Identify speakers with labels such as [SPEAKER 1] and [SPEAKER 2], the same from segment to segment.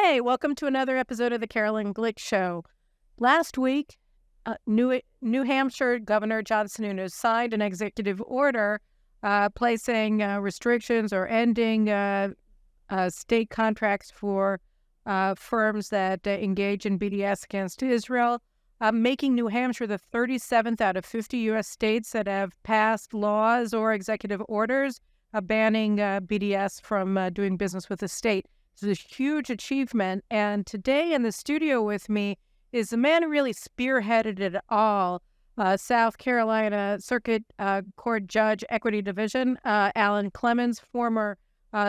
[SPEAKER 1] Hey, welcome to another episode of the Caroline Glick Show. Last week, New Hampshire Governor John Sununu signed an executive order placing restrictions or ending state contracts for firms that engage in BDS against Israel, making New Hampshire the 37th out of 50 U.S. states that have passed laws or executive orders banning BDS from doing business with the state. It's a huge achievement. And today in the studio with me is the man who really spearheaded it all, South Carolina Circuit Court Judge, Equity Division, Alan Clemmons, former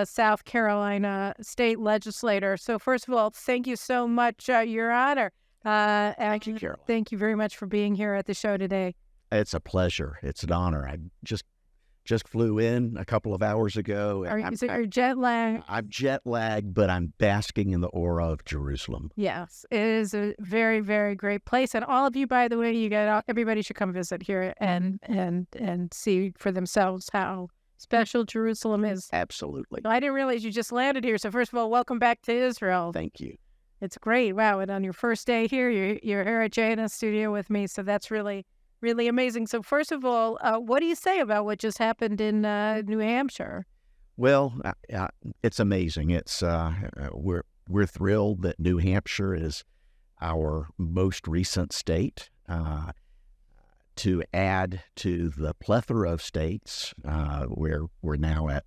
[SPEAKER 1] South Carolina State Legislator. So first of all, thank you so much, Your Honor.
[SPEAKER 2] Thank you, Caroline.
[SPEAKER 1] Thank you very much for being here at the show today.
[SPEAKER 2] It's a pleasure. It's an honor. I just flew in a couple of hours ago.
[SPEAKER 1] Is it your jet lag?
[SPEAKER 2] I'm jet lagged, but I'm basking in the aura of Jerusalem.
[SPEAKER 1] Yes, it is a very, very great place. And all of you, by the way, everybody should come visit here and see for themselves how special Jerusalem is.
[SPEAKER 2] Absolutely.
[SPEAKER 1] I didn't realize you just landed here. So first of all, welcome back to Israel.
[SPEAKER 2] Thank you.
[SPEAKER 1] It's great. Wow. And on your first day here, you're here at JNS Studio with me. So that's really amazing. So first of all, what do you say about what just happened in New Hampshire?
[SPEAKER 2] Well, it's amazing. It's we're thrilled that New Hampshire is our most recent state to add to the plethora of states where we're now at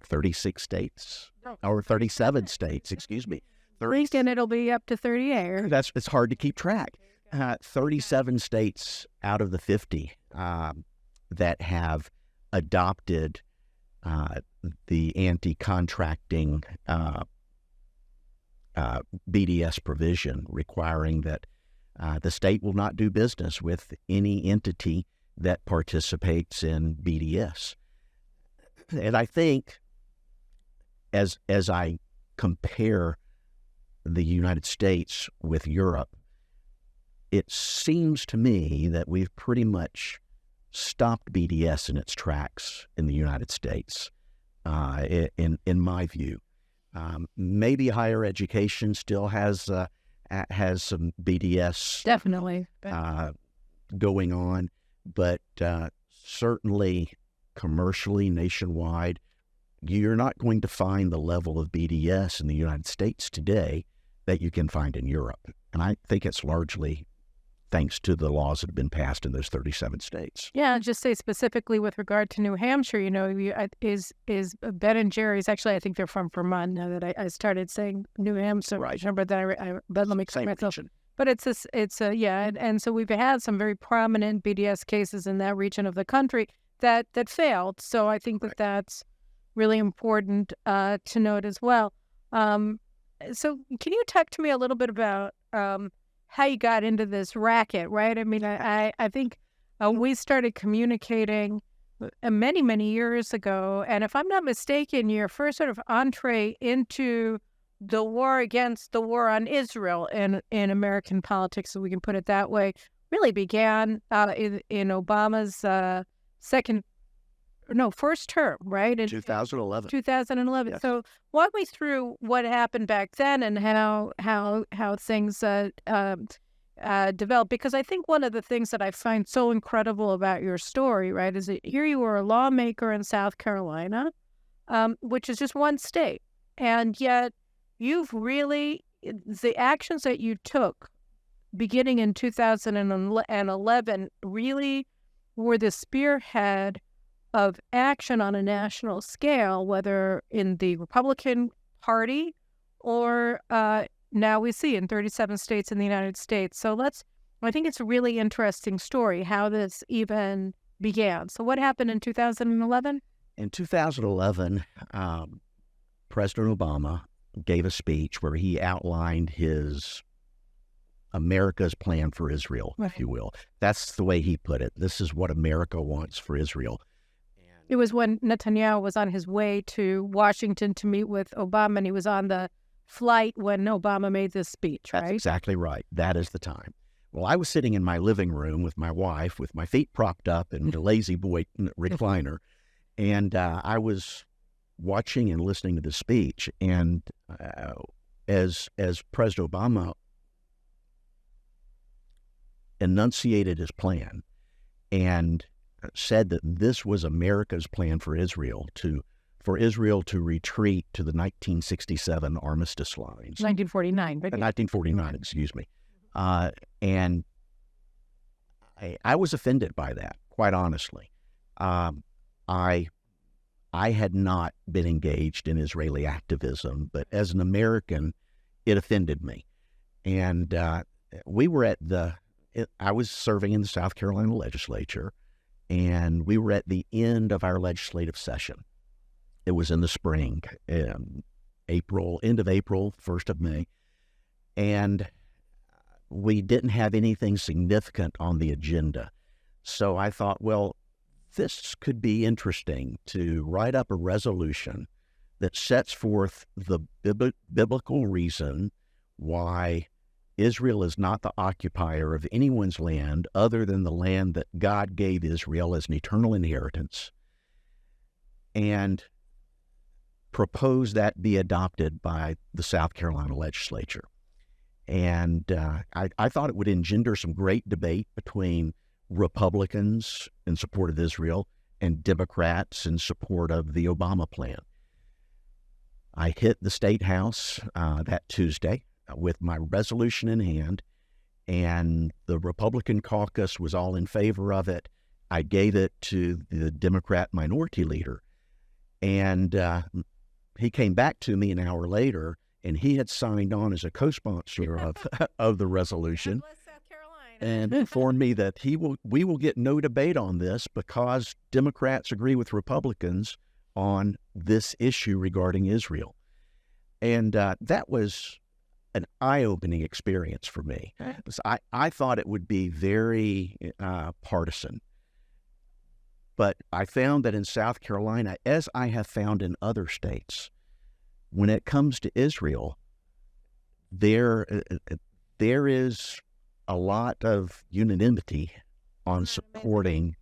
[SPEAKER 2] 36 states or 37 states. Excuse me.
[SPEAKER 1] And it'll be up to 38.
[SPEAKER 2] It's hard to keep track. 37 states out of the 50 that have adopted the anti-contracting BDS provision requiring that the state will not do business with any entity that participates in BDS. And I think as I compare the United States with Europe, it seems to me that we've pretty much stopped BDS in its tracks in the United States, in my view. Maybe higher education still has some BDS
[SPEAKER 1] definitely
[SPEAKER 2] going on, but certainly commercially nationwide, you're not going to find the level of BDS in the United States today that you can find in Europe. And I think it's largely thanks to the laws that have been passed in those 37 states.
[SPEAKER 1] Yeah, just say specifically with regard to New Hampshire, is Ben and Jerry's, actually I think they're from Vermont now that I started saying New Hampshire.
[SPEAKER 2] Right.
[SPEAKER 1] But then but let me correct myself. But and so we've had some very prominent BDS cases in that region of the country that failed. So I think that's really important to note as well. So can you talk to me a little bit about how you got into this racket, right? I mean, I think we started communicating many, many years ago. And if I'm not mistaken, your first sort of entree into the war against the war on Israel in American politics, so we can put it that way, really began in Obama's first term, right? In
[SPEAKER 2] 2011.
[SPEAKER 1] 2011. Yes. So walk me through what happened back then and how things developed. Because I think one of the things that I find so incredible about your story, right, is that here you were a lawmaker in South Carolina, which is just one state. And yet the actions that you took beginning in 2011 really were the spearhead of action on a national scale, whether in the Republican Party or now we see in 37 states in the United States. So I think it's a really interesting story how this even began. So what happened in 2011?
[SPEAKER 2] In 2011, President Obama gave a speech where he outlined his America's plan for Israel, if you will. That's the way he put it. This is what America wants for Israel.
[SPEAKER 1] It was when Netanyahu was on his way to Washington to meet with Obama, and he was on the flight when Obama made this speech, right?
[SPEAKER 2] That's exactly right. That is the time. Well, I was sitting in my living room with my wife, with my feet propped up in the lazy boy recliner, and I was watching and listening to the speech, and as President Obama enunciated his plan and said that this was America's plan for Israel to retreat to the 1967 armistice lines.
[SPEAKER 1] 1949. But
[SPEAKER 2] 1949, excuse me. And I was offended by that, quite honestly. I had not been engaged in Israeli activism, but as an American, it offended me. And we were I was serving in the South Carolina Legislature, and we were at the end of our legislative session. It was in the spring, end of April, 1st of May, and we didn't have anything significant on the agenda. So I thought, well, this could be interesting to write up a resolution that sets forth the biblical reason why Israel is not the occupier of anyone's land other than the land that God gave Israel as an eternal inheritance, and propose that be adopted by the South Carolina Legislature. And I thought it would engender some great debate between Republicans in support of Israel and Democrats in support of the Obama plan. I hit the State House that Tuesday with my resolution in hand, and the Republican caucus was all in favor of it. I gave it to the Democrat minority leader, and he came back to me an hour later, and he had signed on as a co-sponsor of the resolution.
[SPEAKER 1] God bless South Carolina.
[SPEAKER 2] And informed me that we will get no debate on this because Democrats agree with Republicans on this issue regarding Israel. And that was an eye-opening experience for me. I thought it would be very partisan. But I found that in South Carolina, as I have found in other states, when it comes to Israel, there is a lot of unanimity on supporting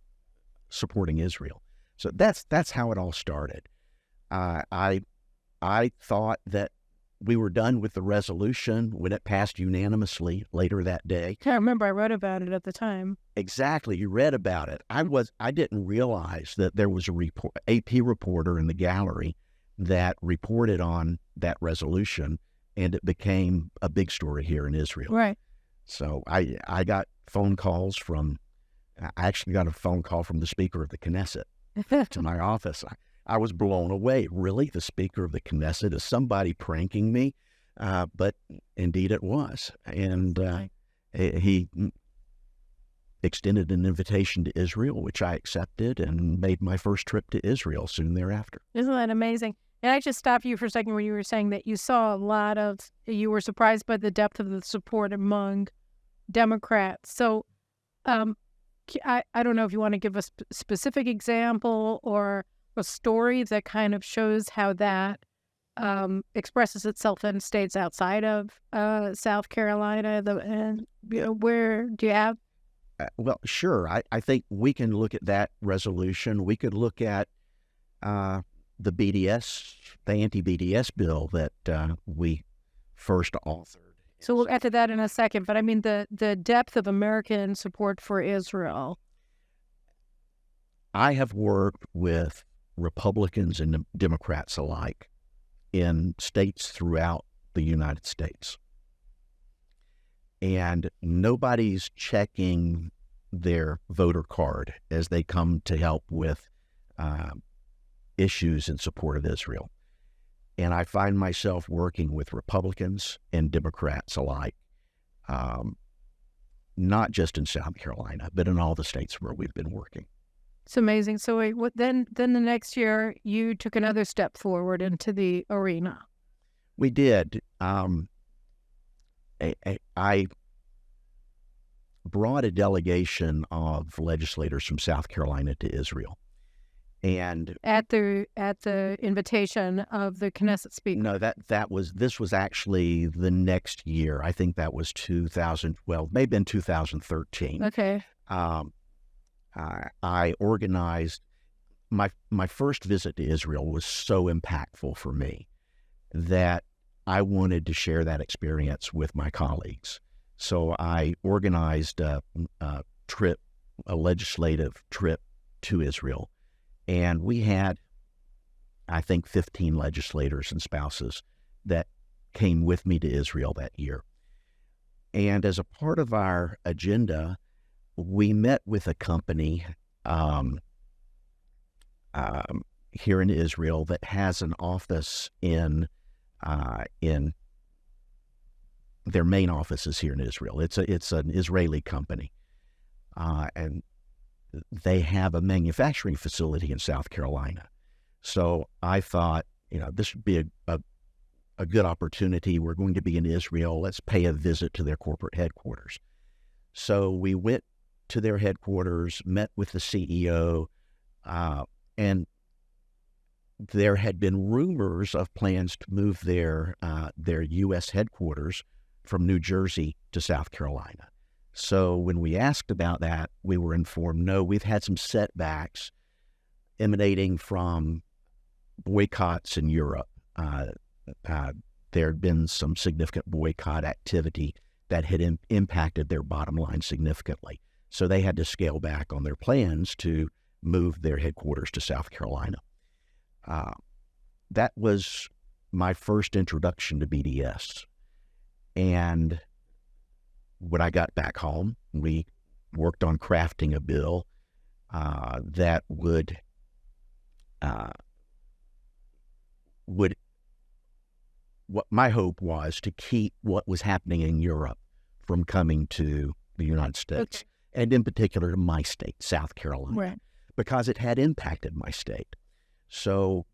[SPEAKER 2] Israel. So that's how it all started. I thought that we were done with the resolution when it passed unanimously later that day.
[SPEAKER 1] I remember I wrote about it at the time.
[SPEAKER 2] Exactly, you read about it. I didn't realize that there was a AP reporter in the gallery that reported on that resolution, and it became a big story here in Israel.
[SPEAKER 1] Right.
[SPEAKER 2] So I got phone calls I actually got a phone call from the Speaker of the Knesset to my office. I was blown away. Really? The Speaker of the Knesset? Is somebody pranking me? But indeed it was. And he extended an invitation to Israel, which I accepted, and made my first trip to Israel soon thereafter.
[SPEAKER 1] Isn't that amazing? And I just stopped you for a second when you were saying that you were surprised by the depth of the support among Democrats. So I don't know if you want to give a specific example or a story that kind of shows how that expresses itself in states outside of South Carolina. Where do you have?
[SPEAKER 2] Well, sure. I think we can look at that resolution. We could look at the BDS, the anti-BDS bill that we first authored.
[SPEAKER 1] So we'll get to that in a second. But I mean, the depth of American support for Israel.
[SPEAKER 2] I have worked with Republicans and Democrats alike in states throughout the United States. And nobody's checking their voter card as they come to help with issues in support of Israel. And I find myself working with Republicans and Democrats alike, not just in South Carolina, but in all the states where we've been working.
[SPEAKER 1] It's amazing. So then the next year you took another step forward into the arena.
[SPEAKER 2] We did. I brought a delegation of legislators from South Carolina to Israel, and
[SPEAKER 1] at the invitation of the Knesset Speaker.
[SPEAKER 2] No, this was actually the next year. I think that was 2012, maybe in 2013.
[SPEAKER 1] Okay.
[SPEAKER 2] I organized my first visit to Israel was so impactful for me that I wanted to share that experience with my colleagues. So I organized a legislative trip to Israel. And we had, I think, 15 legislators and spouses that came with me to Israel that year. And as a part of our agenda, we met with a company here in Israel that has an office in their main office is here in Israel. It's an Israeli company, and they have a manufacturing facility in South Carolina. So I thought, this would be a good opportunity. We're going to be in Israel. Let's pay a visit to their corporate headquarters. So we went to their headquarters, met with the CEO, and there had been rumors of plans to move their U.S. headquarters from New Jersey to South Carolina. So when we asked about that, we were informed, no, we've had some setbacks emanating from boycotts in Europe. There had been some significant boycott activity that had impacted their bottom line significantly. So they had to scale back on their plans to move their headquarters to South Carolina. That was my first introduction to BDS. And when I got back home, we worked on crafting a bill that would what my hope was to keep what was happening in Europe from coming to the United States, and in particular to my state, South Carolina,
[SPEAKER 1] Right.
[SPEAKER 2] because it had impacted my state. So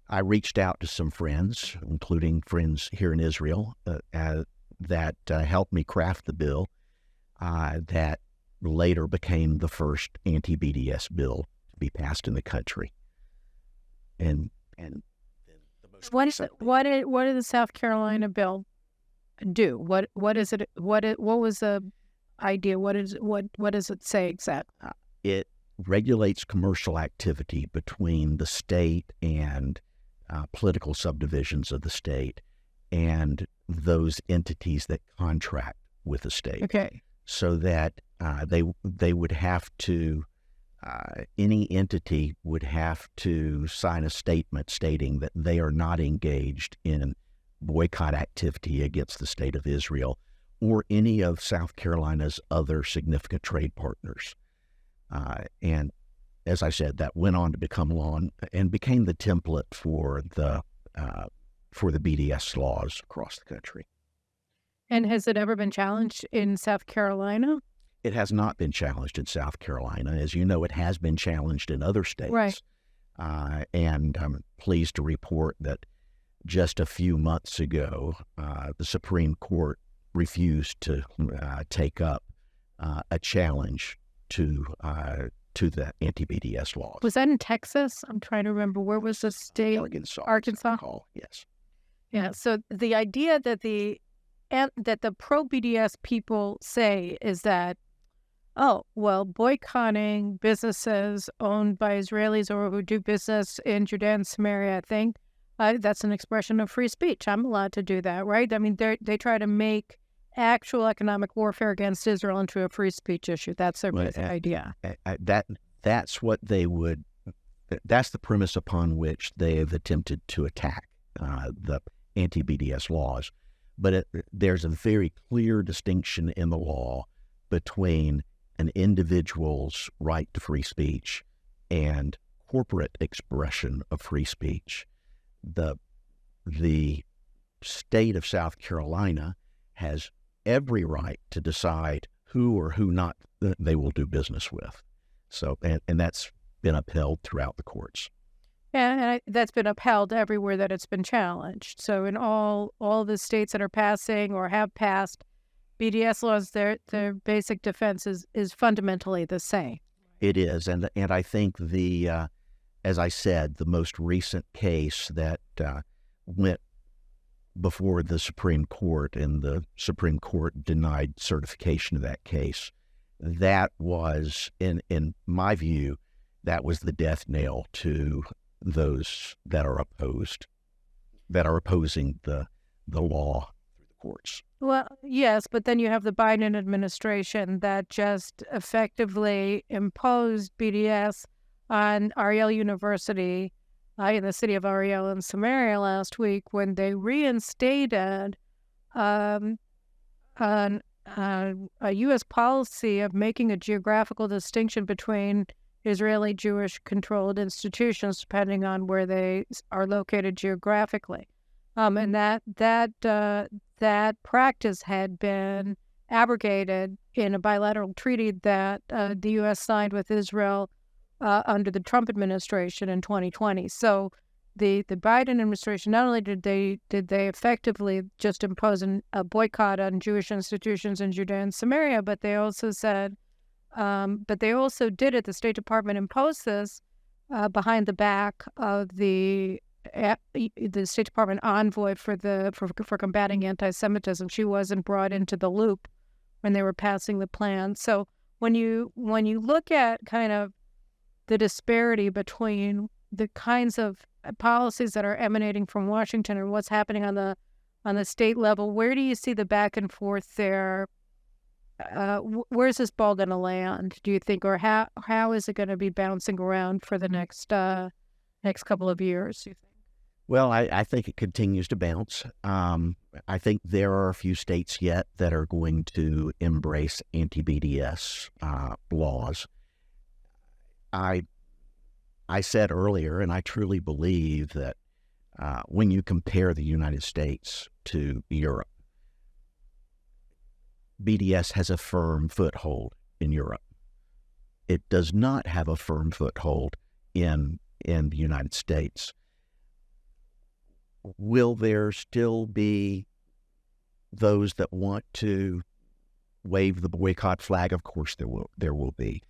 [SPEAKER 2] I reached out to some friends, including friends here in Israel, that helped me craft the bill that later became the first anti-BDS bill to be passed in the country. And the most
[SPEAKER 1] What did the South Carolina bill do? What is it? What was the idea? What does it say exactly?
[SPEAKER 2] It regulates commercial activity between the state and political subdivisions of the state and those entities that contract with the state.
[SPEAKER 1] Okay.
[SPEAKER 2] So that they would have to, any entity would have to sign a statement stating that they are not engaged in boycott activity against the state of Israel or any of South Carolina's other significant trade partners. And as I said, that went on to become law and became the template for the BDS laws across the country.
[SPEAKER 1] And has it ever been challenged in South Carolina?
[SPEAKER 2] It has not been challenged in South Carolina. As you know, it has been challenged in other states.
[SPEAKER 1] Right.
[SPEAKER 2] And I'm pleased to report that just a few months ago, the Supreme Court refused to take up a challenge to the anti-BDS laws.
[SPEAKER 1] Was that in Texas? I'm trying to remember. Where was the state? Arkansas?
[SPEAKER 2] Yes.
[SPEAKER 1] Yeah. So the idea that the pro-BDS people say is that, boycotting businesses owned by Israelis or who do business in Judea and Samaria, I think, that's an expression of free speech. I'm allowed to do that, right? I mean, they try to make actual economic warfare against Israel into a free speech issue. That's their basic idea.
[SPEAKER 2] That's what they would. That's the premise upon which they have attempted to attack the anti-BDS laws. But there's a very clear distinction in the law between an individual's right to free speech and corporate expression of free speech. The state of South Carolina has every right to decide who or who not they will do business with. So, and that's been upheld throughout the courts.
[SPEAKER 1] And that's been upheld everywhere that it's been challenged. So in all the states that are passing or have passed BDS laws, their basic defense is fundamentally the same.
[SPEAKER 2] It is, and I think as I said, the most recent case that went before the Supreme Court, and the Supreme Court denied certification of that case, that was, in my view, that was the death nail to those that are opposed that are opposing the law through the courts.
[SPEAKER 1] Well, yes, but then you have the Biden administration that just effectively imposed BDS on Ariel University in the city of Ariel in Samaria last week when they reinstated a U.S. policy of making a geographical distinction between Israeli Jewish-controlled institutions depending on where they are located geographically. And that practice had been abrogated in a bilateral treaty that the U.S. signed with Israel under the Trump administration in 2020. So the Biden administration, not only did they effectively just impose a boycott on Jewish institutions in Judea and Samaria, but they also said, the State Department imposed this behind the back of the State Department envoy for combating anti-Semitism. She wasn't brought into the loop when they were passing the plan. So when you look at kind of the disparity between the kinds of policies that are emanating from Washington and what's happening on the state level, where do you see the back and forth there? Where's this ball going to land, do you think, or how is it going to be bouncing around for the next couple of years, do you think?
[SPEAKER 2] Well, I think it continues to bounce. I think there are a few states yet that are going to embrace anti-BDS laws. I said earlier, and I truly believe that when you compare the United States to Europe, BDS has a firm foothold in Europe. It does not have a firm foothold in the United States. Will there still be those that want to wave the boycott flag? Of course there will be.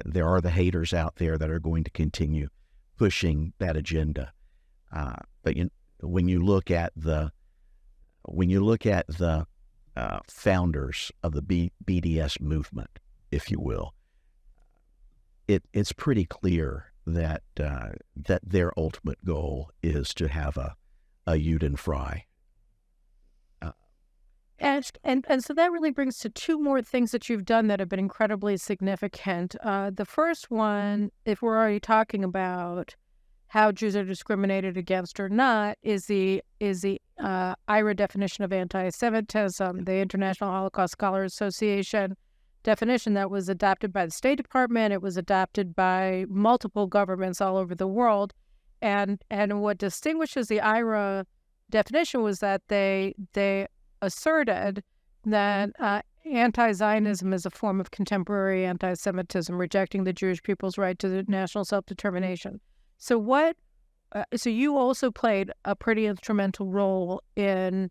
[SPEAKER 2] There are the haters out there that are going to continue pushing that agenda. But when you look at the founders of the BDS movement, if you will, it's pretty clear that their ultimate goal is to have a Juden frei.
[SPEAKER 1] And so that really brings to two more things that you've done that have been incredibly significant. The first one, if we're already talking about how Jews are discriminated against or not, is the IRA definition of anti-Semitism, the International Holocaust Scholars Association definition that was adopted by the State Department. It was adopted by multiple governments all over the world. And what distinguishes the IRA definition was that they asserted that anti-Zionism is a form of contemporary anti-Semitism, rejecting the Jewish people's right to the national self-determination. So so you also played a pretty instrumental role in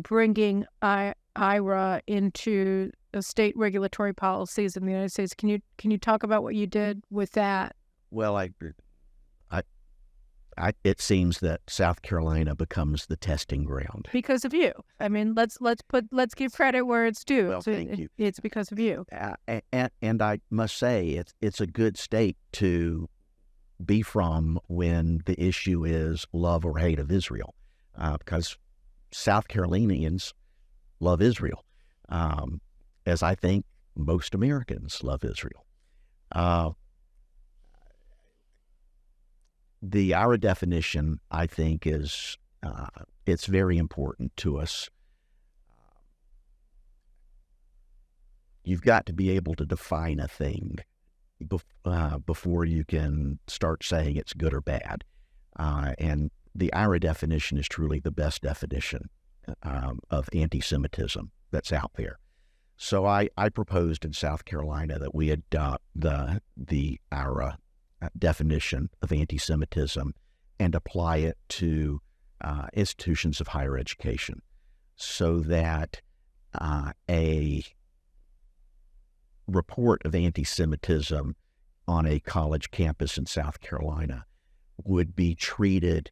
[SPEAKER 1] bringing IRA into the state regulatory policies in the United States. Can you talk about what you did with that?
[SPEAKER 2] Well, it seems that South Carolina becomes the testing ground
[SPEAKER 1] because of you. I mean, let's give credit where it's due.
[SPEAKER 2] Well, thank you.
[SPEAKER 1] It's because of you.
[SPEAKER 2] And I must say, it's a good state to be from when the issue is love or hate of Israel, because South Carolinians love Israel, as I think most Americans love Israel. The IRA definition, I think, is it's very important to us. You've got to be able to define a thing before you can start saying it's good or bad. And the IRA definition is truly the best definition of anti-Semitism that's out there. So I proposed in South Carolina that we adopt the IRA definition of anti-Semitism and apply it to institutions of higher education, so that a report of anti-Semitism on a college campus in South Carolina would be treated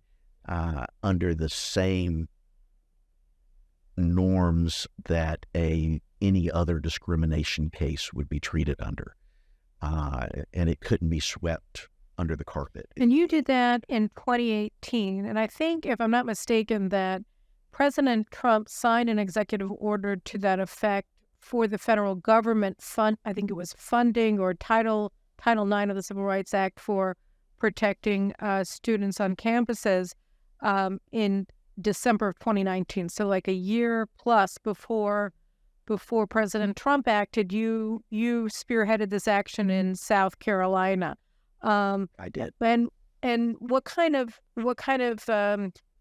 [SPEAKER 2] under the same norms that any other discrimination case would be treated under. And it couldn't be swept under the carpet.
[SPEAKER 1] And you did that in 2018. And I think, if I'm not mistaken, that President Trump signed an executive order to that effect for the federal government I think it was funding or Title IX of the Civil Rights Act for protecting students on campuses in December of 2019. So like a year plus before President Trump acted, you spearheaded this action in South Carolina.
[SPEAKER 2] I did.
[SPEAKER 1] And what kind of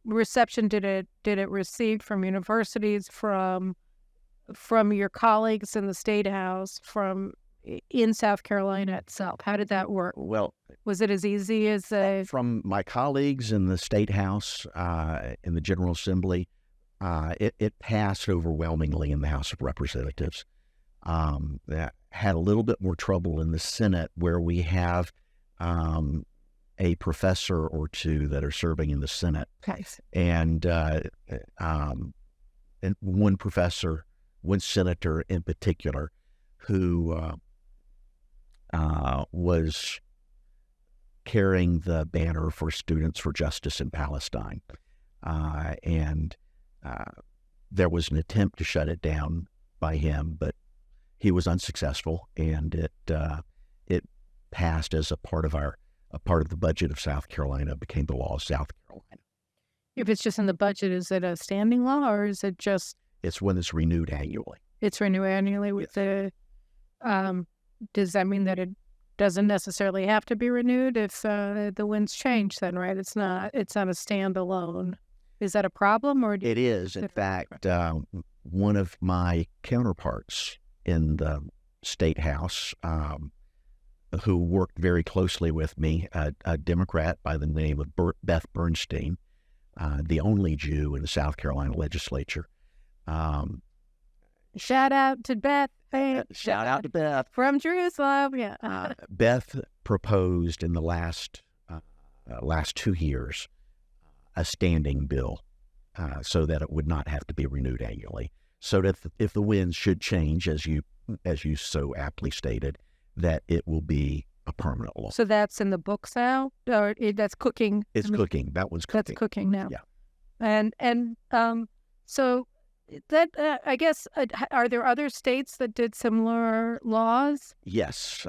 [SPEAKER 1] reception did it receive from universities, from your colleagues in the State House, in South Carolina itself? How did that work?
[SPEAKER 2] Well,
[SPEAKER 1] was it as easy as
[SPEAKER 2] from my colleagues in the State House, in the General Assembly? It passed overwhelmingly in the House of Representatives. That had a little bit more trouble in the Senate, where we have a professor or two that are serving in the Senate, and one senator in particular who was carrying the banner for Students for Justice in Palestine, and there was an attempt to shut it down by him, but he was unsuccessful, and it passed as a part of the budget of South Carolina. Became the law of South Carolina.
[SPEAKER 1] If it's just in the budget, is it a standing law, or is it just?
[SPEAKER 2] It's when it's renewed annually.
[SPEAKER 1] It's renewed annually with the. Does that mean that it doesn't necessarily have to be renewed if the winds change? Then, right? It's not a standalone. Is that a problem, or
[SPEAKER 2] it is? In fact, one of my counterparts in the State House, who worked very closely with me, a Democrat by the name of Beth Bernstein, the only Jew in the South Carolina Legislature.
[SPEAKER 1] Shout out to Beth.
[SPEAKER 2] Shout out to Beth
[SPEAKER 1] from Jerusalem. Yeah.
[SPEAKER 2] Beth proposed in the last 2 years a standing bill, so that it would not have to be renewed annually. So that if the winds should change, as you so aptly stated, that it will be a permanent law.
[SPEAKER 1] So that's in the books now, or that's cooking.
[SPEAKER 2] It's cooking. That one's cooking.
[SPEAKER 1] That's cooking now.
[SPEAKER 2] Yeah.
[SPEAKER 1] And so that I guess are there other states that did similar laws?
[SPEAKER 2] Yes,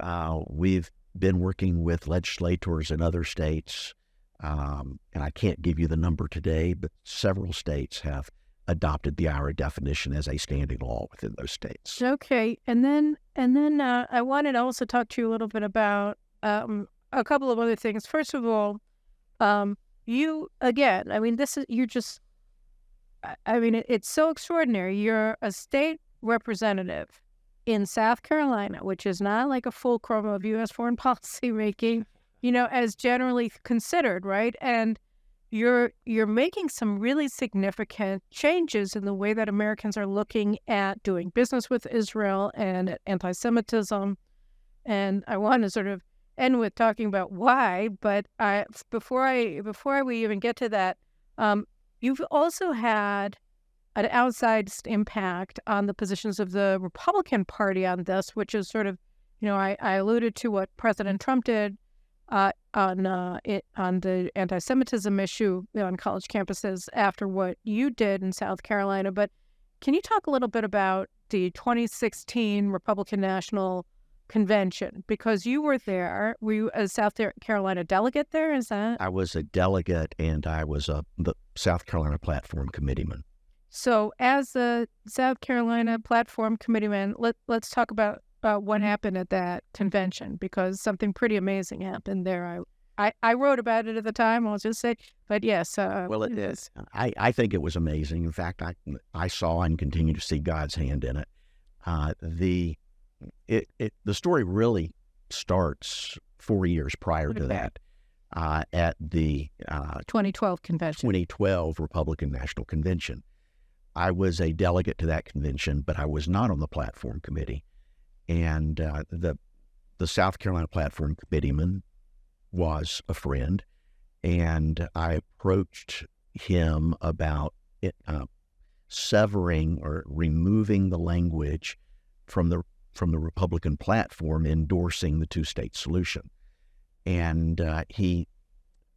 [SPEAKER 2] we've been working with legislators in other states, and I can't give you the number today, but several states have adopted the IRA definition as a standing law within those states.
[SPEAKER 1] Okay, and then I wanted to also talk to you a little bit about a couple of other things. First of all, you again, I mean, it's so extraordinary. You're a state representative in South Carolina, which is not like a fulcrum of U.S. foreign policy making, as generally considered, right? And you're making some really significant changes in the way that Americans are looking at doing business with Israel and anti-Semitism. And I want to sort of end with talking about why, but before we even get to that, you've also had an outsized impact on the positions of the Republican Party on this, which is sort of, I alluded to what President Trump did on the anti-Semitism issue on college campuses after what you did in South Carolina. But can you talk a little bit about the 2016 Republican National Convention? Because you were there. Were you a South Carolina delegate there? Is that?
[SPEAKER 2] I was a delegate, and I was the South Carolina Platform Committeeman.
[SPEAKER 1] So as the South Carolina Platform Committeeman, let's talk about what happened at that convention, because something pretty amazing happened there. I wrote about it at the time, I'll just say, but yes.
[SPEAKER 2] Well, it is. I think it was amazing. In fact, I saw and continue to see God's hand in it. The story really starts 4 years prior to that, at the
[SPEAKER 1] 2012 convention.
[SPEAKER 2] 2012 Republican National Convention. I was a delegate to that convention, but I was not on the platform committee. And the South Carolina Platform Committeeman was a friend, and I approached him about severing or removing the language from the Republican platform endorsing the two-state solution. And he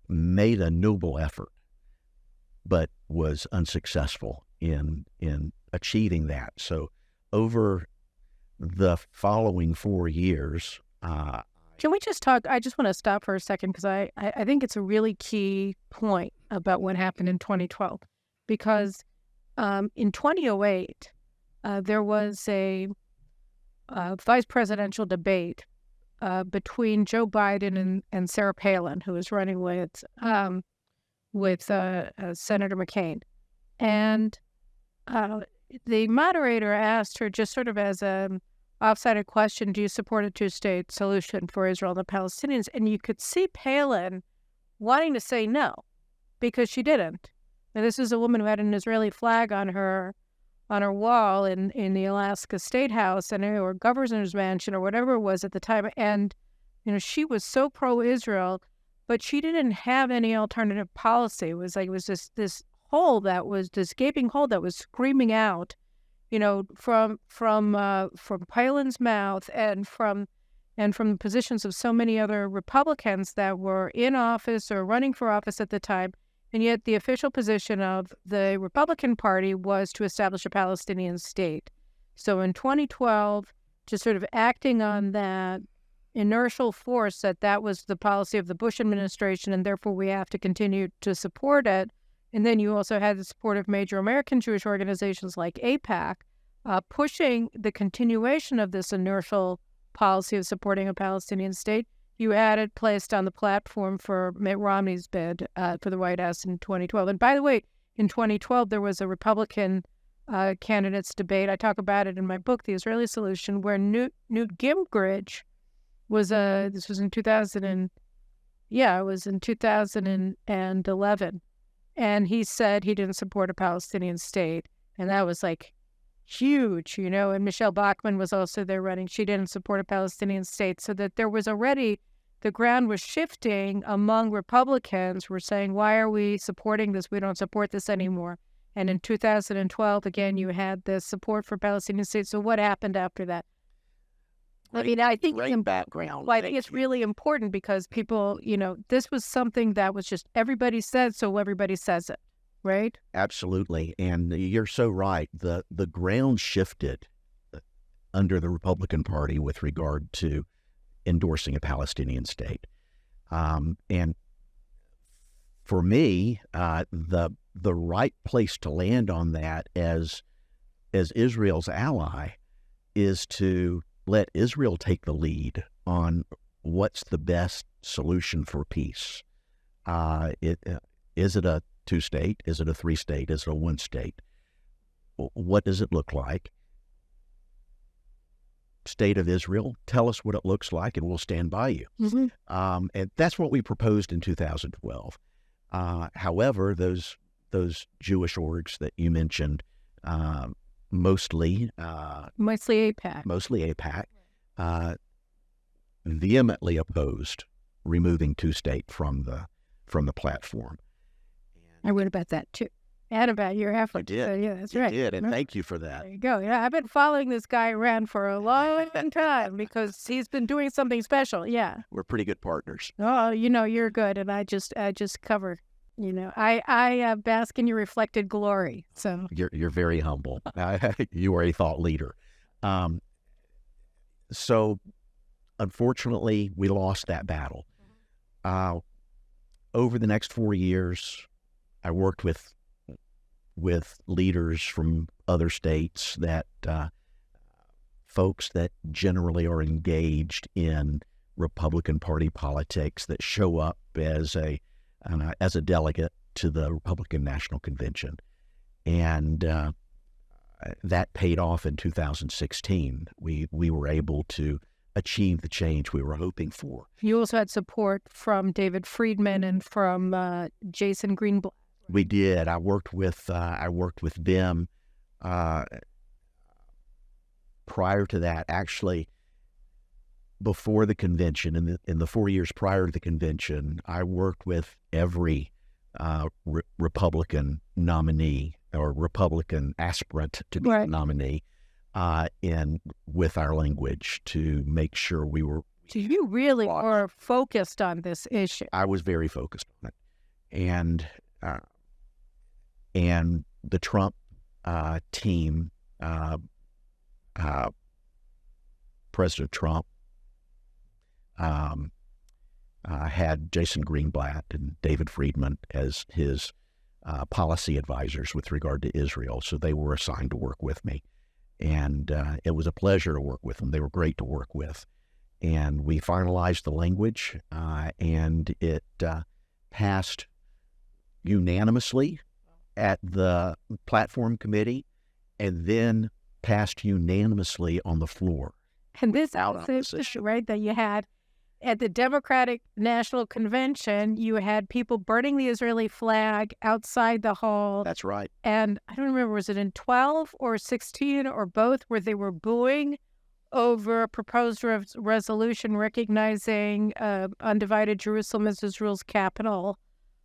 [SPEAKER 2] made a noble effort, but was unsuccessful in achieving that. So over the following 4 years...
[SPEAKER 1] Can we just talk? I just want to stop for a second because I think it's a really key point about what happened in 2012. Because in 2008, there was a vice presidential debate between Joe Biden and Sarah Palin, who was running with Senator McCain. And the moderator asked her, just sort of as an off-sided question, do you support a two-state solution for Israel and the Palestinians? And you could see Palin wanting to say no, because she didn't. And this is a woman who had an Israeli flag on her wall in the Alaska State House or governor's mansion or whatever it was at the time. And, she was so pro-Israel, but she didn't have any alternative policy. It was this hole that was this gaping hole that was screaming out, from Palin's mouth and from the positions of so many other Republicans that were in office or running for office at the time. And yet the official position of the Republican Party was to establish a Palestinian state. So in 2012, just sort of acting on that inertial force that was the policy of the Bush administration, and therefore we have to continue to support it. And then you also had the support of major American Jewish organizations like AIPAC, pushing the continuation of this inertial policy of supporting a Palestinian state. You placed on the platform for Mitt Romney's bid for the White House in 2012. And by the way, in 2012, there was a Republican candidates debate. I talk about it in my book, The Israeli Solution, where Newt Gingrich this was in 2011. And he said he didn't support a Palestinian state. And that was huge, and Michelle Bachmann was also there running. She didn't support a Palestinian state, so that there was already, the ground was shifting among Republicans. We're saying, why are we supporting this? We don't support this anymore. And in 2012, again, you had the support for Palestinian states. So what happened after that? I think
[SPEAKER 2] background.
[SPEAKER 1] Well, I think it's really important because people, this was something that was just everybody said, so everybody says it. Right?
[SPEAKER 2] Absolutely. And you're so right. The ground shifted under the Republican Party with regard to endorsing a Palestinian state. And for me, the right place to land on that as Israel's ally is to let Israel take the lead on what's the best solution for peace. Is it a two-state? Is it a three-state? Is it a one-state? What does it look like? State of Israel, tell us what it looks like and we'll stand by you.
[SPEAKER 1] Mm-hmm.
[SPEAKER 2] And that's what we proposed in 2012. However, those Jewish orgs that you mentioned, mostly AIPAC, vehemently opposed removing two-state from the platform.
[SPEAKER 1] I wrote about that too, and about your effort.
[SPEAKER 2] I did.
[SPEAKER 1] So, yeah, that's right.
[SPEAKER 2] You did, and thank you for that.
[SPEAKER 1] There you go. Yeah, I've been following this guy around for a long time because he's been doing something special. Yeah,
[SPEAKER 2] we're pretty good partners.
[SPEAKER 1] Oh, you're good, and I just cover. I bask in your reflected glory. So
[SPEAKER 2] you're very humble. You are a thought leader. So, unfortunately, we lost that battle. Over the next 4 years, I worked with leaders from other states, that folks that generally are engaged in Republican Party politics, that show up as a delegate to the Republican National Convention, and that paid off in 2016. We were able to achieve the change we were hoping for.
[SPEAKER 1] You also had support from David Friedman and from Jason Greenblatt.
[SPEAKER 2] We did. I worked with them. Prior to that, actually, before the convention, in the 4 years prior to the convention, I worked with every Republican nominee or Republican aspirant to be a nominee, with our language to make sure we
[SPEAKER 1] So you really were focused on this issue.
[SPEAKER 2] I was very focused on it. And the Trump team, President Trump, had Jason Greenblatt and David Friedman as his policy advisors with regard to Israel. So they were assigned to work with me. And it was a pleasure to work with them. They were great to work with. And we finalized the language, and it passed unanimously at the platform committee, and then passed unanimously on the floor.
[SPEAKER 1] And this is right that you had at the Democratic National Convention, you had people burning the Israeli flag outside the hall.
[SPEAKER 2] That's right.
[SPEAKER 1] And I don't remember, was it in 12 or 16 or both, where they were booing over a proposed resolution recognizing undivided Jerusalem as Israel's capital.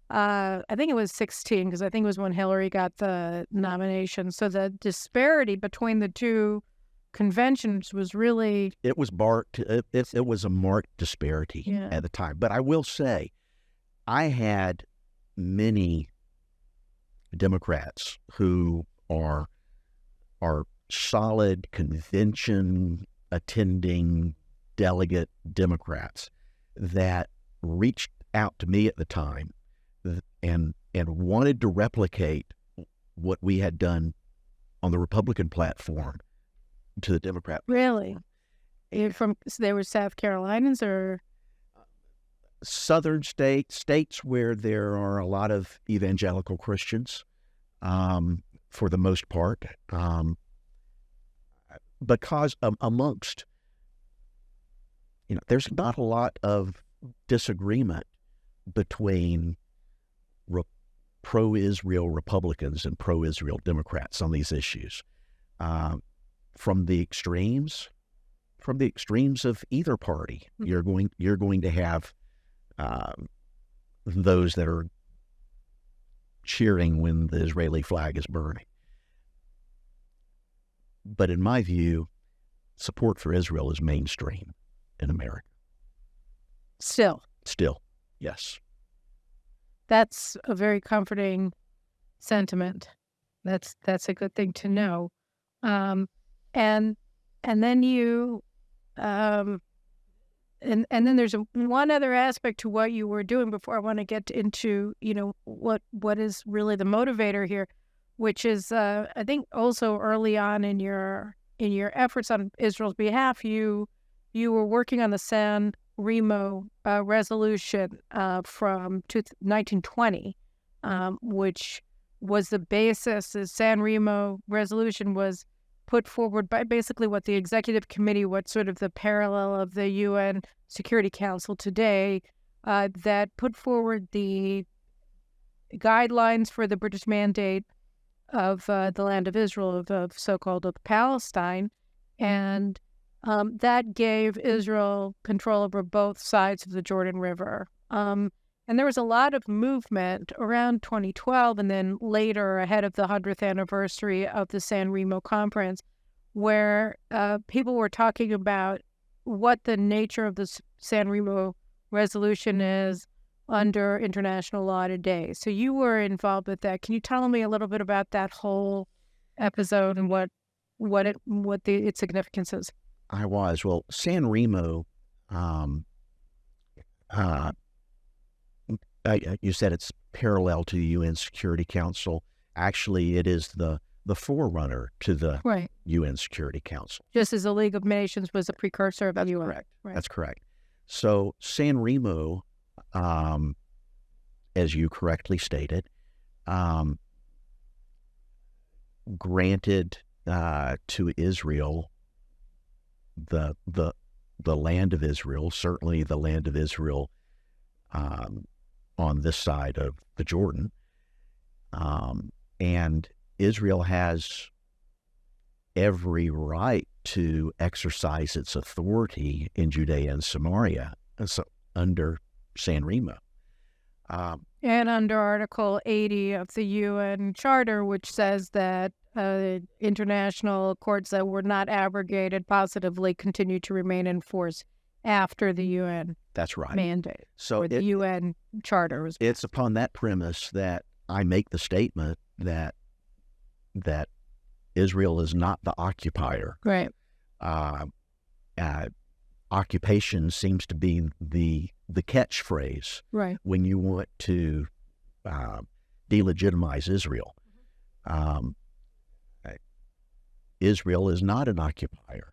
[SPEAKER 1] I think it was 16, because I think it was when Hillary got the nomination. So the disparity between the two conventions was really...
[SPEAKER 2] It was marked. It was a marked disparity at the time. But I will say, I had many Democrats who are solid convention attending delegate Democrats that reached out to me at the time and wanted to replicate what we had done on the Republican platform to the Democrat.
[SPEAKER 1] Really? So they were South Carolinians or?
[SPEAKER 2] Southern states where there are a lot of evangelical Christians, for the most part, because amongst, there's not a lot of disagreement between pro-Israel Republicans and pro-Israel Democrats on these issues. From the extremes of either party, you're going to have those that are cheering when the Israeli flag is burning. But in my view, support for Israel is mainstream in America.
[SPEAKER 1] Still,
[SPEAKER 2] yes.
[SPEAKER 1] That's a very comforting sentiment. That's a good thing to know. And then you, and then there's one other aspect to what you were doing before I want to get into, what is really the motivator here, which is, I think also early on in your efforts on Israel's behalf, you were working on the San Remo resolution from 1920, which was the basis. The San Remo resolution was put forward by basically what the executive committee, what sort of the parallel of the UN Security Council today, that put forward the guidelines for the British mandate of the land of Israel, of so-called of Palestine, and that gave Israel control over both sides of the Jordan River. And there was a lot of movement around 2012 and then later ahead of the 100th anniversary of the San Remo Conference, where people were talking about what the nature of the San Remo resolution is under international law today. So you were involved with that. Can you tell me a little bit about that whole episode and what its significance is?
[SPEAKER 2] I was. Well, San Remo, you said it's parallel to the UN Security Council. Actually, it is the forerunner to the UN Security Council.
[SPEAKER 1] Just as the League of Nations was a precursor of the UN.
[SPEAKER 2] Correct. Right. That's correct. So San Remo, as you correctly stated, granted to Israel the land of Israel, certainly the land of Israel on this side of the Jordan, and Israel has every right to exercise its authority in Judea and Samaria, so under San Remo.
[SPEAKER 1] And under Article 80 of the UN Charter, which says that international courts that were not abrogated positively continue to remain in force. after the UN
[SPEAKER 2] That's right.
[SPEAKER 1] mandate,
[SPEAKER 2] So
[SPEAKER 1] or the UN charter was.
[SPEAKER 2] It's upon that premise that I make the statement that Israel is not the occupier.
[SPEAKER 1] Right.
[SPEAKER 2] Occupation seems to be the catchphrase
[SPEAKER 1] Right.
[SPEAKER 2] when you want to delegitimize Israel. Israel is not an occupier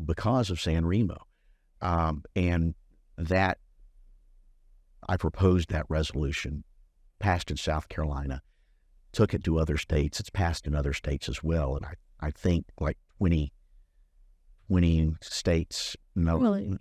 [SPEAKER 2] because of San Remo, and that I proposed that resolution, passed in South Carolina, took it to other states. It's passed in other states as well, and I think like 20 states. No,
[SPEAKER 1] Really?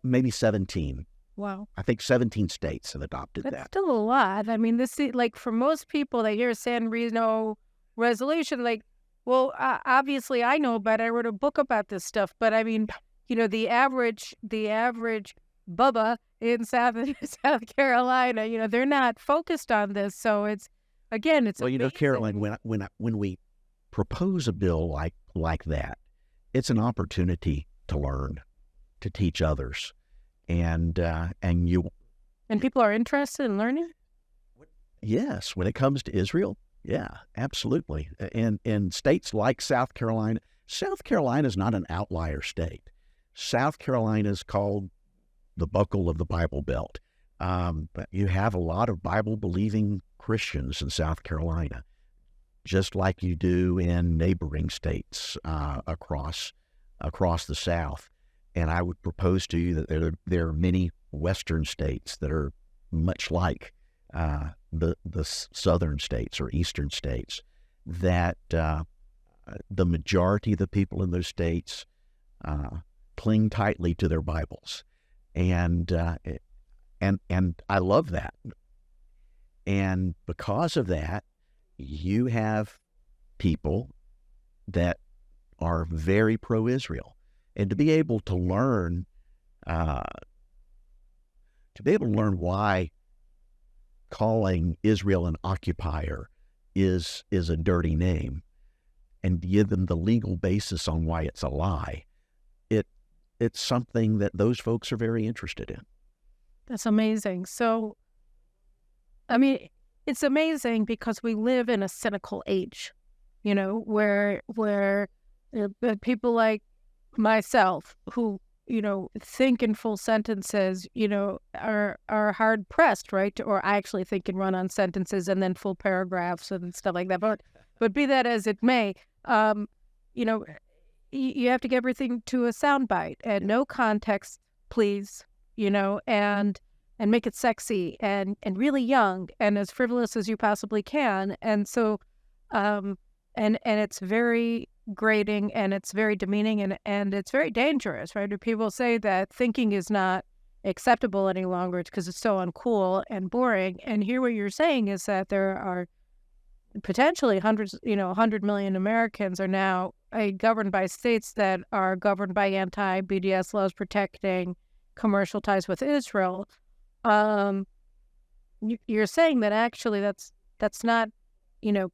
[SPEAKER 2] Maybe 17.
[SPEAKER 1] Wow.
[SPEAKER 2] I think 17 states have adopted
[SPEAKER 1] That's
[SPEAKER 2] that.
[SPEAKER 1] still a lot. I mean, this is like for most people, they hear San Reno resolution, like, well, obviously I know about it. I wrote a book about this stuff, but I mean, the average Bubba in South Carolina, they're not focused on this. So it's
[SPEAKER 2] Well,
[SPEAKER 1] amazing.
[SPEAKER 2] Caroline, when we propose a bill like that, it's an opportunity to learn, to teach others, and
[SPEAKER 1] people are interested in learning.
[SPEAKER 2] yes, when it comes to Israel, yeah, absolutely. And in states like South Carolina is not an outlier state. South Carolina is called the buckle of the Bible Belt. But you have a lot of Bible-believing Christians in South Carolina, just like you do in neighboring states across the South. And I would propose to you that there are many Western states that are much like the southern states or eastern states, that the majority of the people in those states cling tightly to their Bibles, and I love that. And because of that, you have people that are very pro-Israel, and to be able to learn why calling Israel an occupier is a dirty name, and give them the legal basis on why it's a lie, it's something that those folks are very interested in.
[SPEAKER 1] That's amazing. So, I mean, it's amazing because we live in a cynical age, where people like myself who, think in full sentences, are hard pressed, right? Or I actually think and run on sentences and then full paragraphs and stuff like that. But be that as it may, you have to get everything to a soundbite and no context, please, and make it sexy and really young and as frivolous as you possibly can. And so, and it's very grating and it's very demeaning and it's very dangerous, right? People say that thinking is not acceptable any longer because it's so uncool and boring. And here what you're saying is that there are potentially 100 million Americans are now governed by states that are governed by anti-BDS laws protecting commercial ties with Israel. You're saying that actually that's not,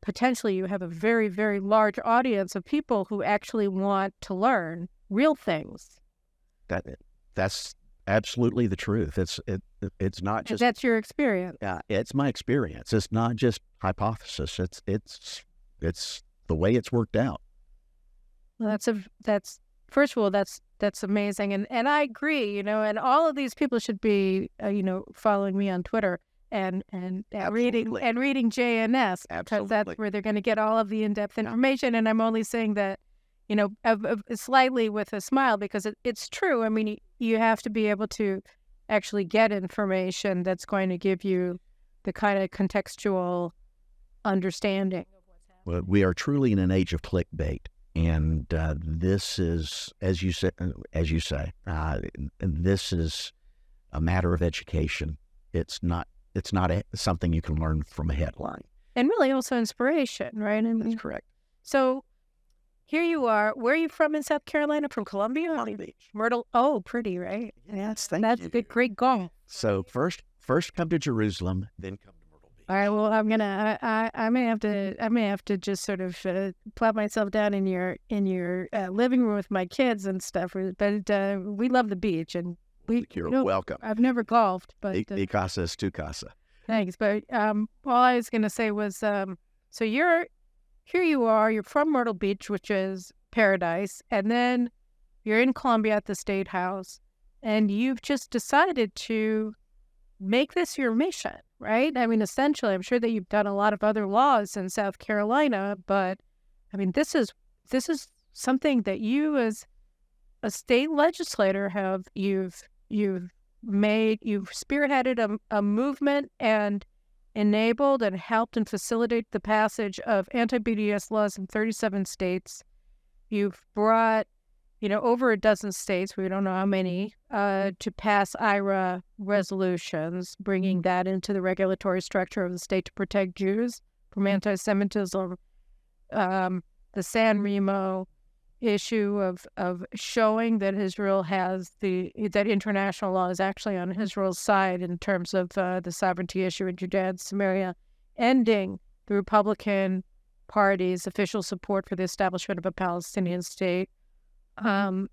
[SPEAKER 1] potentially you have a very, very large audience of people who actually want to learn real things.
[SPEAKER 2] That's absolutely the truth. It's not just.
[SPEAKER 1] That's your experience.
[SPEAKER 2] Yeah, it's my experience. It's not just hypothesis. It's the way it's worked out.
[SPEAKER 1] Well, first of all, that's amazing, and I agree. And all of these people should be following me on Twitter and reading JNS, because that's where they're going to get all of the in-depth information. And I'm only saying that slightly with a smile because it's true. I mean, you have to be able to actually get information that's going to give you the kind of contextual understanding of what's happening.
[SPEAKER 2] Well, we are truly in an age of clickbait. And this is, as you say, this is a matter of education. It's not something you can learn from a headline.
[SPEAKER 1] And really also inspiration, right?
[SPEAKER 2] That's correct.
[SPEAKER 1] So here you are. Where are you from in South Carolina? From Columbia?
[SPEAKER 2] Myrtle Beach.
[SPEAKER 1] Myrtle. Oh, pretty, right?
[SPEAKER 2] Yes, thank you.
[SPEAKER 1] That's a great goal.
[SPEAKER 2] So first come to Jerusalem, then come to Myrtle
[SPEAKER 1] All right. Well, I may have to just sort of plop myself down in your living room with my kids and stuff. But we love the beach, and
[SPEAKER 2] You're welcome.
[SPEAKER 1] I've never golfed, but
[SPEAKER 2] Mi casa es tu casa.
[SPEAKER 1] thanks. But all I was going to say was, so here you are. You're from Myrtle Beach, which is paradise, and then you're in Columbia at the State House, and you've just decided to make this your mission, right? I mean, essentially, I'm sure that you've done a lot of other laws in South Carolina, but I mean, this is something that you, as a state legislator, you've spearheaded a movement and enabled and helped and facilitate the passage of anti-BDS laws in 37 states. You've brought over a dozen states, we don't know how many, to pass IRA resolutions, bringing that into the regulatory structure of the state to protect Jews from anti-Semitism. The San Remo issue of showing that Israel that international law is actually on Israel's side in terms of the sovereignty issue in Judea and Samaria, ending the Republican Party's official support for the establishment of a Palestinian state. And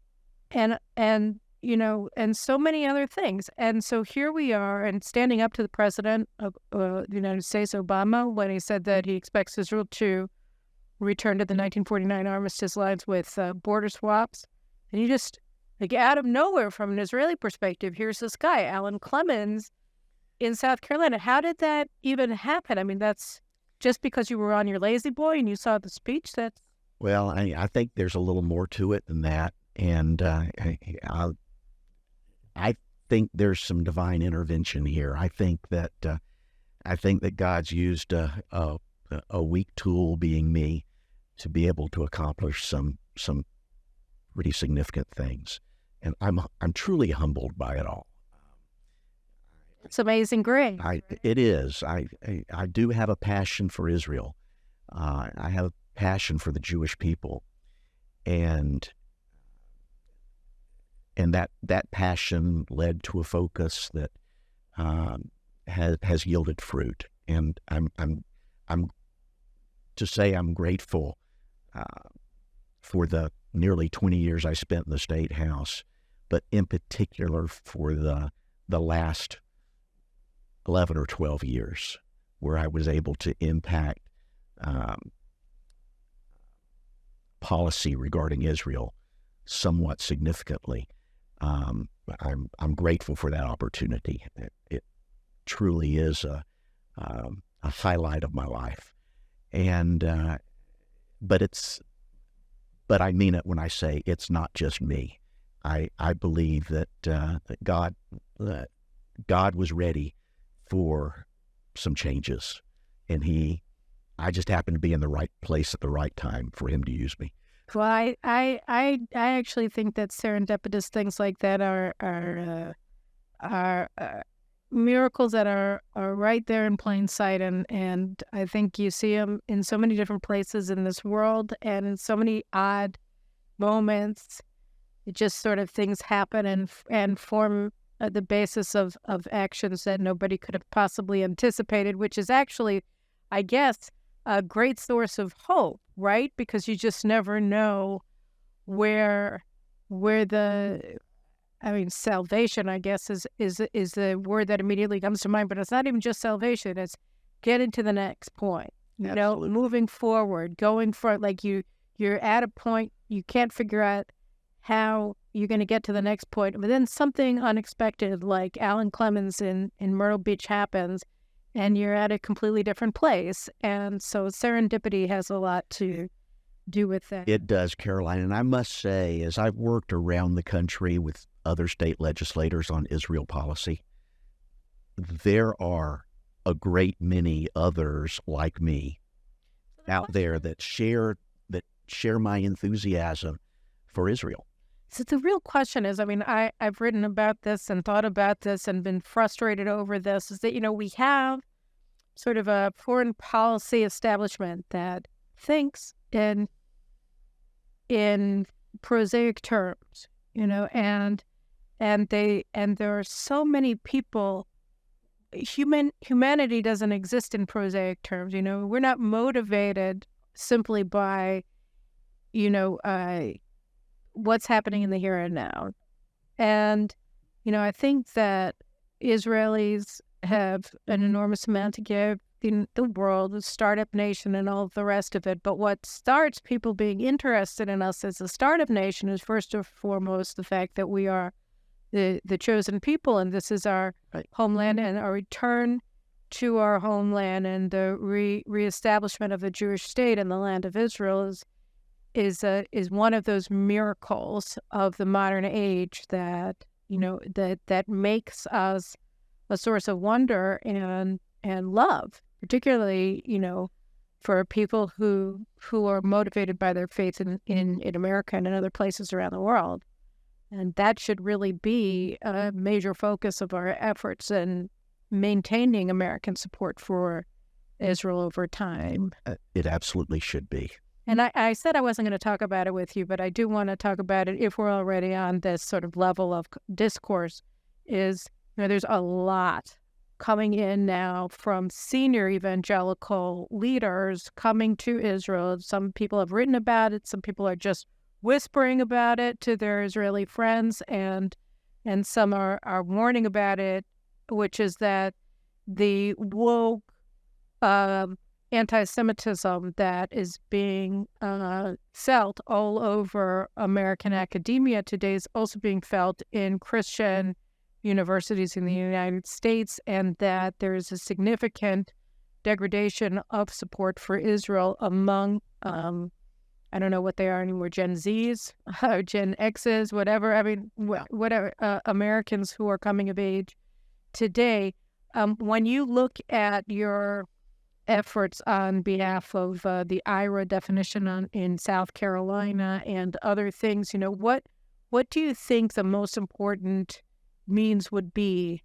[SPEAKER 1] so many other things. And so here we are, and standing up to the president of the United States, Obama, when he said that he expects Israel to return to the 1949 armistice lines with border swaps. And you just, like, out of nowhere, from an Israeli perspective, here's this guy, Alan Clemmons, in South Carolina. How did that even happen? I mean, that's just because you were on your lazy boy and you saw the speech?
[SPEAKER 2] Well, I think there's a little more to it than that, and I think there's some divine intervention here. I think that God's used a weak tool, being me, to be able to accomplish some pretty significant things, and I'm truly humbled by it all.
[SPEAKER 1] It's amazing grace.
[SPEAKER 2] It is. I do have a passion for Israel. I have a passion for the Jewish people, and that passion led to a focus that has yielded fruit. And I'm grateful for the nearly 20 years I spent in the State House, but in particular for the last 11 or 12 years, where I was able to impact policy regarding Israel somewhat significantly. I'm grateful for that opportunity. It truly is a highlight of my life, and but I mean it when I say it's not just me. I believe that God was ready for some changes, and I just happened to be in the right place at the right time for him to use me.
[SPEAKER 1] Well, I actually think that serendipitous things like that are miracles that are right there in plain sight, and I think you see them in so many different places in this world, and in so many odd moments. It just sort of things happen and form the basis of actions that nobody could have possibly anticipated, which is actually, I guess, a great source of hope, right? Because you just never know where salvation, I guess, is the word that immediately comes to mind. But it's not even just salvation; it's getting to the next point. Moving forward, going for it. Like you're at a point you can't figure out how you're going to get to the next point, but then something unexpected, like Alan Clemmons in Myrtle Beach, happens, and you're at a completely different place. And so serendipity has a lot to do with that.
[SPEAKER 2] It does, Caroline. And I must say, as I've worked around the country with other state legislators on Israel policy, there are a great many others like me out there that share my enthusiasm for Israel.
[SPEAKER 1] So the real question is, I've written about this and thought about this and been frustrated over this, is that, we have sort of a foreign policy establishment that thinks in prosaic terms, and there are so many people humanity doesn't exist in prosaic terms. We're not motivated simply by, what's happening in the here and now. And, I think that Israelis have an enormous amount to give in the world, the startup nation and all the rest of it. But what starts people being interested in us as a startup nation is first and foremost the fact that we are the chosen people, and this is our homeland, and our return to our homeland and the reestablishment of the Jewish state in the land of Israel is one of those miracles of the modern age that that makes us a source of wonder and love, particularly for people who are motivated by their faith in America and in other places around the world. And that should really be a major focus of our efforts in maintaining American support for Israel over time.
[SPEAKER 2] It absolutely should be.
[SPEAKER 1] And I said I wasn't going to talk about it with you, but I do want to talk about it if we're already on this sort of level of discourse. There's a lot coming in now from senior evangelical leaders coming to Israel. Some people have written about it. Some people are just whispering about it to their Israeli friends, and some are warning about it, which is that the woke anti-Semitism that is being felt all over American academia today is also being felt in Christian universities in the United States, and that there is a significant degradation of support for Israel among, I don't know what they are anymore, Gen Zs, Gen Xs, whatever. I mean, whatever, Americans who are coming of age today. When you look at your efforts on behalf of the IRA definition in South Carolina and other things, what do you think the most important means would be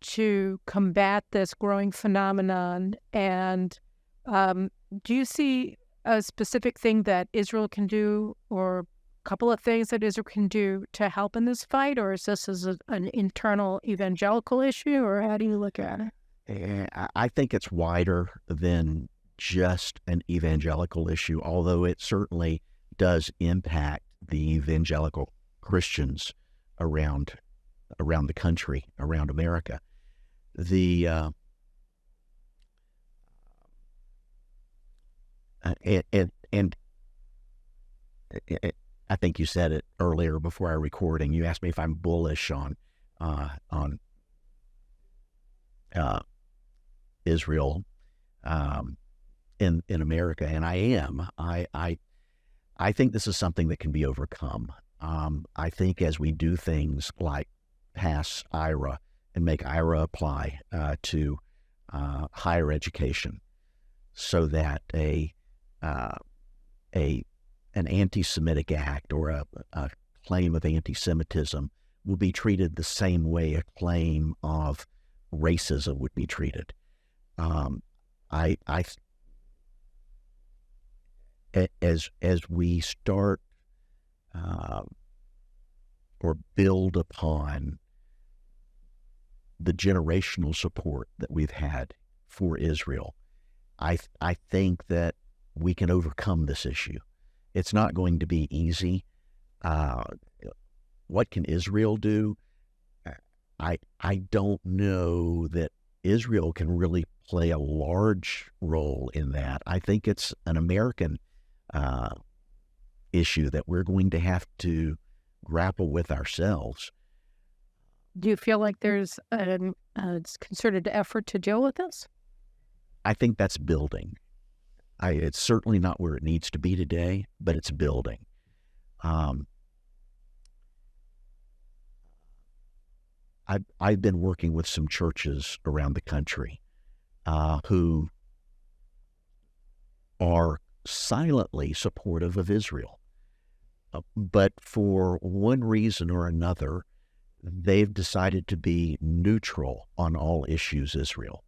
[SPEAKER 1] to combat this growing phenomenon? And do you see a specific thing that Israel can do, or a couple of things that Israel can do to help in this fight, or is this an internal evangelical issue, or how do you look at it?
[SPEAKER 2] I think it's wider than just an evangelical issue, although it certainly does impact the evangelical Christians around the country, around America. And I think you said it earlier before our recording. You asked me if I'm bullish on Israel in America, and I am. I think this is something that can be overcome. I think as we do things like pass IRA and make IRA apply to higher education, so that an anti-Semitic act or a claim of anti-Semitism will be treated the same way a claim of racism would be treated. As we start or build upon the generational support that we've had for Israel, I think that we can overcome this issue. It's not going to be easy. What can Israel do? I don't know that Israel can really play a large role in that. I think it's an American issue that we're going to have to grapple with ourselves.
[SPEAKER 1] Do you feel like there's a concerted effort to deal with this?
[SPEAKER 2] I think that's building. It's certainly not where it needs to be today, but it's building. I've been working with some churches around the country who are silently supportive of Israel. But for one reason or another, they've decided to be neutral on all issues Israel.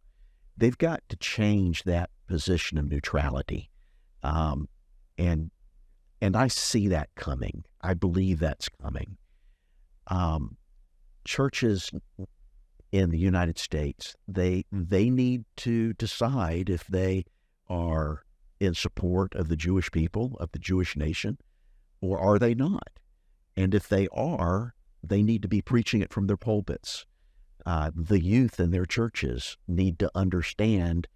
[SPEAKER 2] They've got to change that position of neutrality. And I see that coming. I believe that's coming. Churches in the United States, they need to decide if they are in support of the Jewish people, of the Jewish nation, or are they not? And if they are, they need to be preaching it from their pulpits. The youth in their churches need to understand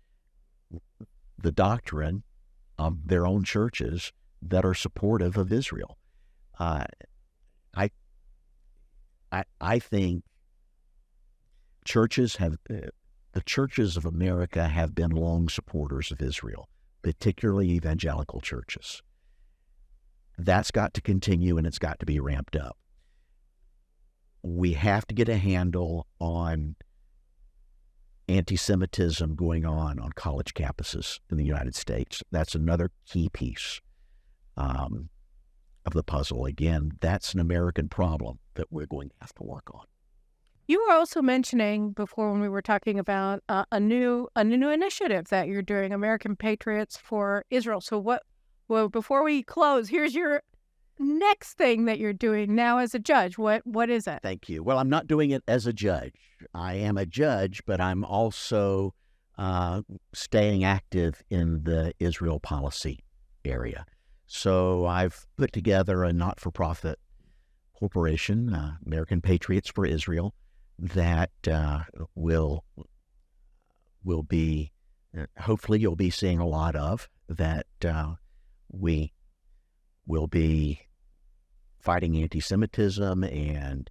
[SPEAKER 2] the doctrine of their own churches that are supportive of Israel. I think the churches of America have been long supporters of Israel, particularly evangelical churches. That's got to continue, and it's got to be ramped up. We have to get a handle on anti-Semitism going on college campuses in the United States. That's another key piece of the puzzle. Again, that's an American problem that we're going to have to work on.
[SPEAKER 1] You were also mentioning before when we were talking about a new initiative that you're doing, American Patriots for Israel. So before we close, here's your next thing that you're doing now as a judge. What is it?
[SPEAKER 2] Thank you. Well, I'm not doing it as a judge. I am a judge, but I'm also staying active in the Israel policy area. So I've put together a not-for-profit corporation, American Patriots for Israel, that will be, hopefully you'll be seeing a lot of, that we will be fighting anti-Semitism and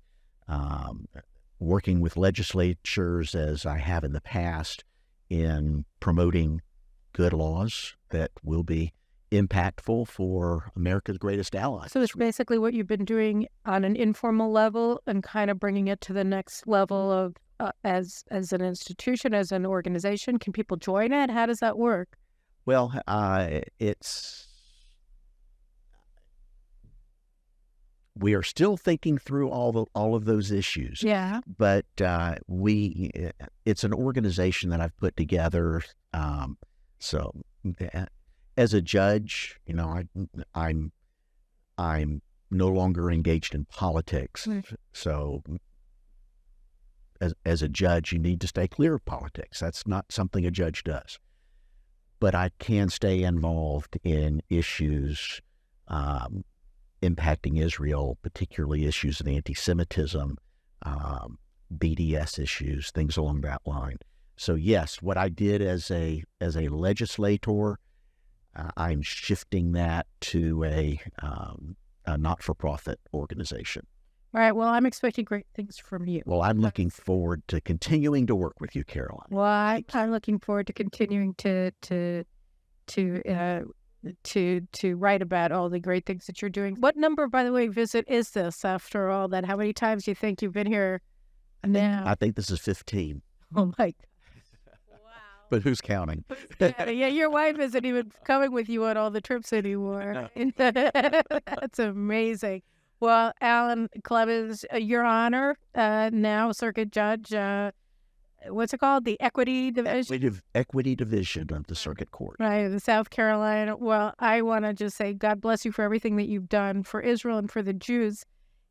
[SPEAKER 2] working with legislatures, as I have in the past, in promoting good laws that will be impactful for America's greatest ally.
[SPEAKER 1] So it's basically what you've been doing on an informal level and kind of bringing it to the next level of as an institution, as an organization. Can people join it? How does that work?
[SPEAKER 2] Well, we are still thinking through all of those issues.
[SPEAKER 1] Yeah.
[SPEAKER 2] But it's an organization that I've put together. So as a judge, I'm no longer engaged in politics. Mm-hmm. So as a judge, you need to stay clear of politics. That's not something a judge does. But I can stay involved in issues impacting Israel, particularly issues of anti-Semitism, BDS issues, things along that line. So yes, what I did as a legislator, I'm shifting that to a not-for-profit organization.
[SPEAKER 1] All right. Well, I'm expecting great things from you.
[SPEAKER 2] Well, I'm looking forward to continuing to work with you, Caroline.
[SPEAKER 1] Well, I'm looking forward to continuing to write about all the great things that you're doing. What number, by the way, visit is this after all that? How many times do you think you've been here now?
[SPEAKER 2] I think this is 15.
[SPEAKER 1] Oh, my God. Wow.
[SPEAKER 2] But who's counting?
[SPEAKER 1] Yeah, your wife isn't even coming with you on all the trips anymore. That's amazing. Well, Alan Clemmons, Your Honor, now Circuit Judge, what's it called? The Equity Division?
[SPEAKER 2] Equity Division of the Circuit Court.
[SPEAKER 1] Right, the South Carolina. Well, I want to just say God bless you for everything that you've done for Israel and for the Jews.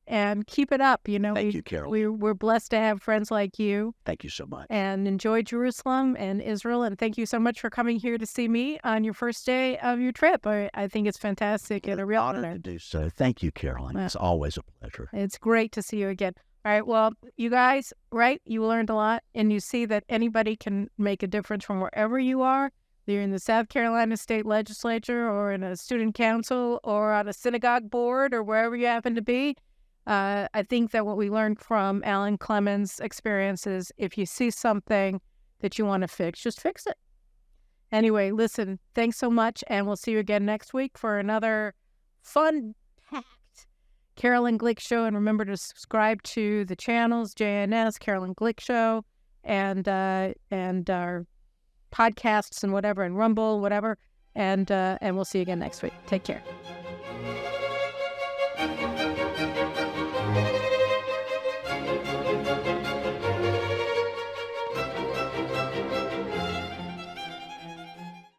[SPEAKER 1] And keep it up.
[SPEAKER 2] Thank you, Carol.
[SPEAKER 1] We're blessed to have friends like you.
[SPEAKER 2] Thank you so much.
[SPEAKER 1] And enjoy Jerusalem and Israel. And thank you so much for coming here to see me on your first day of your trip. I think it's fantastic and a real honor
[SPEAKER 2] to do so. Thank you, Caroline. It's always a pleasure.
[SPEAKER 1] It's great to see you again. All right. Well, you guys, right? You learned a lot, and you see that anybody can make a difference from wherever you are. You're in the South Carolina State Legislature or in a student council or on a synagogue board or wherever you happen to be. I think that what we learned from Alan Clemmons' experience is if you see something that you want to fix, just fix it. Anyway, listen, thanks so much, and we'll see you again next week for another fun-packed Caroline Glick Show. And remember to subscribe to the channels, JNS, Caroline Glick Show, and our podcasts and whatever, and Rumble, whatever. And we'll see you again next week. Take care.